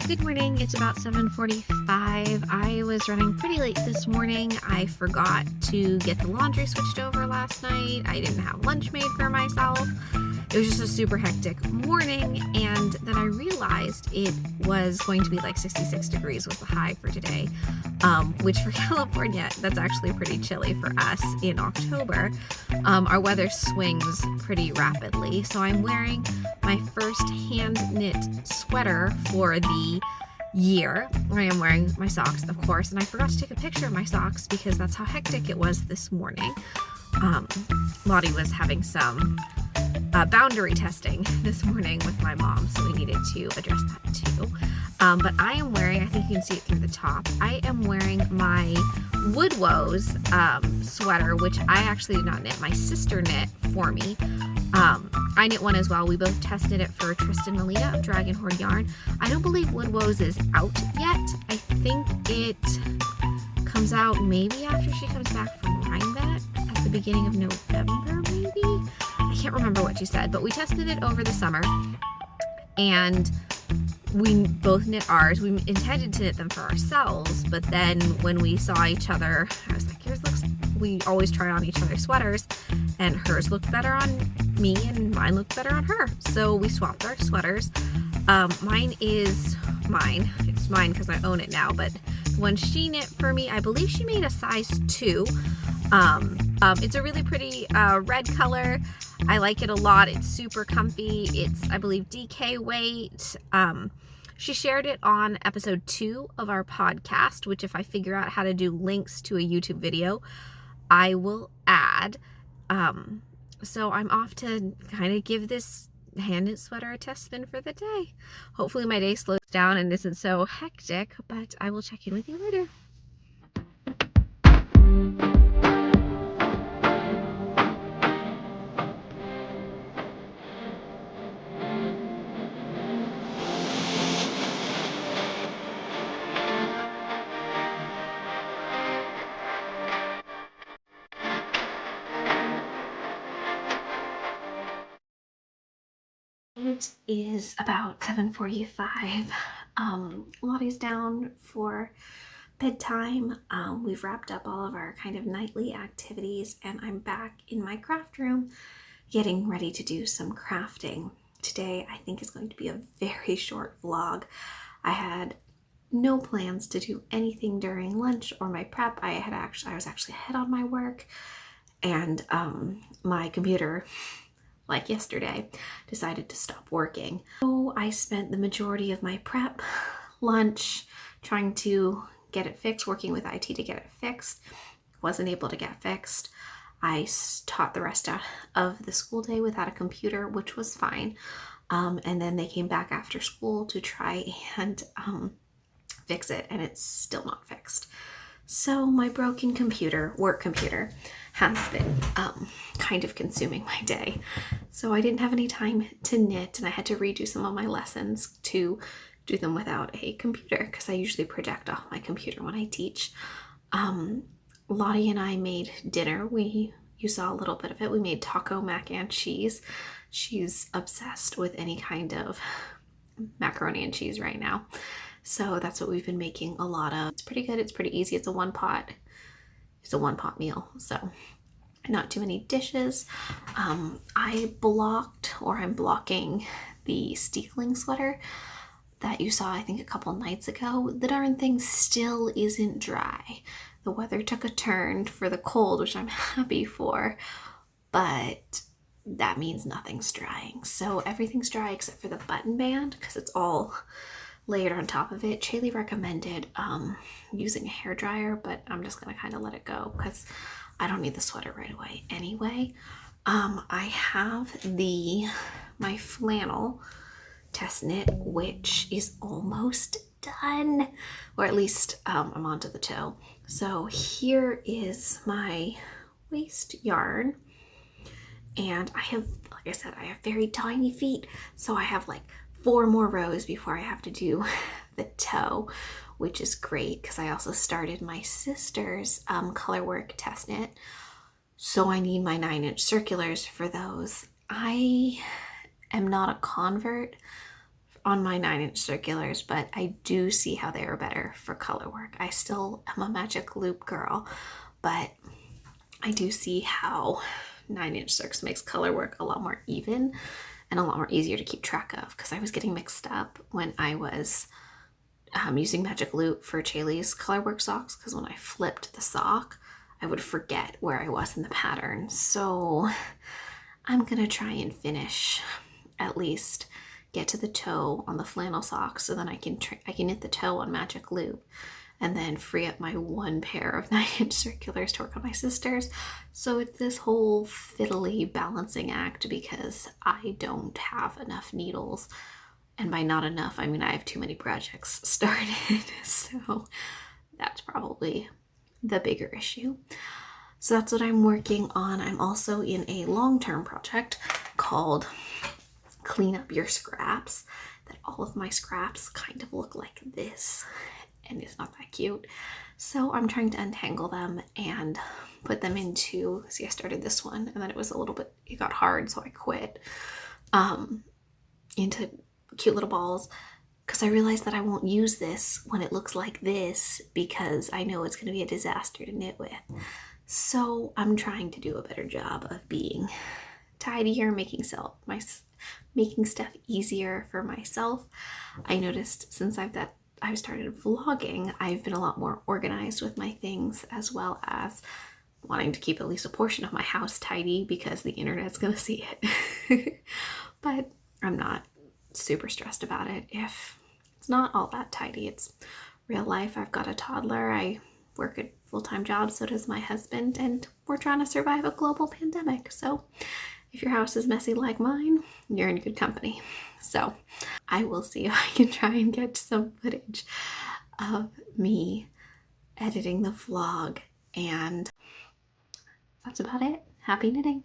Good morning. It's about 7:45. I was running pretty late this morning. I forgot to get the laundry switched over last night. I didn't have lunch made for myself. It was just a super hectic morning, and then I realized it was going to be like 66 degrees was the high for today, which for California, that's actually pretty chilly for us in October. Our weather swings pretty rapidly, so I'm wearing my first hand-knit sweater for the year. I am wearing my socks, of course, and I forgot to take a picture of my socks because that's how hectic it was this morning. Lottie was having some boundary testing this morning with my mom, so we needed to address that too. But I am wearing, I think you can see it through the top, I am wearing my Wood Woes sweater, which I actually did not knit. My sister knit for me. I knit one as well. We both tested it for Tristan Melina of Dragon Horde Yarn. I don't believe Wood Woes is out yet. I think it comes out maybe after she comes back from Rhinebeck at the beginning of November, maybe? I can't remember what she said, but we tested it over the summer and we both knit ours. We intended to knit them for ourselves, but then when we saw each other, I was like, yours looks, we always try on each other's sweaters, and hers looked better on me and mine looked better on her. So we swapped our sweaters. Mine is mine. It's mine because I own it now, but the one she knit for me, I believe she made a size 2. It's a really pretty red color. I like it a lot. It's super comfy. It's, I believe, DK weight. She shared it on episode 2 of our podcast, which if I figure out how to do links to a YouTube video, I will add. So I'm off to kind of give this hand-knit sweater a test spin for the day. Hopefully my day slows down and isn't so hectic, but I will check in with you later. It is about 7:45. Lottie's down for bedtime. We've wrapped up all of our kind of nightly activities, and I'm back in my craft room getting ready to do some crafting. Today I think is going to be a very short vlog. I had no plans to do anything during lunch or my prep. I was actually ahead on my work, and my computer, like yesterday, decided to stop working. So I spent the majority of my prep, lunch, trying to get it fixed, working with IT to get it fixed. Wasn't able to get fixed. I taught the rest of the school day without a computer, which was fine. And then they came back after school to try and fix it, and it's still not fixed. So my broken computer, work computer, has been kind of consuming my day. So I didn't have any time to knit, and I had to redo some of my lessons to do them without a computer because I usually project off my computer when I teach. Lottie and I made dinner. You saw a little bit of it. We made taco mac and cheese. She's obsessed with any kind of macaroni and cheese right now. So that's what we've been making a lot of. It's pretty good. It's pretty easy. It's a one pot meal. So not too many dishes. I'm blocking the Steekling sweater that you saw, I think, a couple nights ago. The darn thing still isn't dry. The weather took a turn for the cold, which I'm happy for, but that means nothing's drying. So everything's dry except for the button band because it's all layered on top of it. Shaylee recommended using a hairdryer, but I'm just gonna kind of let it go because I don't need the sweater right away anyway. I have my flannel test knit, which is almost done, or at least I'm onto the toe. So here is my waist yarn, and I have, like I said, I have very tiny feet, so I have like 4 more rows before I have to do the toe, which is great because I also started my sister's color work test knit, so I need my 9-inch circulars for those. I am not a convert on my 9-inch circulars, but I do see how they are better for color work. I still am a magic loop girl, but I do see how 9-inch circs makes color work a lot more even and a lot more easier to keep track of, because I was getting mixed up when I was using magic loop for Chaley's color work socks, because when I flipped the sock, I would forget where I was in the pattern. So I'm gonna try and finish, at least get to the toe on the flannel socks, so then I can knit the toe on magic loop and then free up my one pair of 9-inch circulars to work on my sisters. So it's this whole fiddly balancing act because I don't have enough needles. And by not enough, I mean I have too many projects started. So that's probably the bigger issue. So that's what I'm working on. I'm also in a long-term project called Clean Up Your Scraps, that all of my scraps kind of look like this, and it's not that cute. So I'm trying to untangle them and put them into, see, I started this one and then it got hard, so I quit, into cute little balls, because I realized that I won't use this when it looks like this, because I know it's going to be a disaster to knit with. So I'm trying to do a better job of being tidier, making stuff easier for myself. I noticed since I've started vlogging, I've been a lot more organized with my things, as well as wanting to keep at least a portion of my house tidy because the internet's gonna see it. But I'm not super stressed about it if it's not all that tidy. It's real life. I've got a toddler. I work a full-time job, so does my husband, and we're trying to survive a global pandemic. So if your house is messy like mine, you're in good company. So I will see if I can try and get some footage of me editing the vlog, and that's about it. Happy knitting.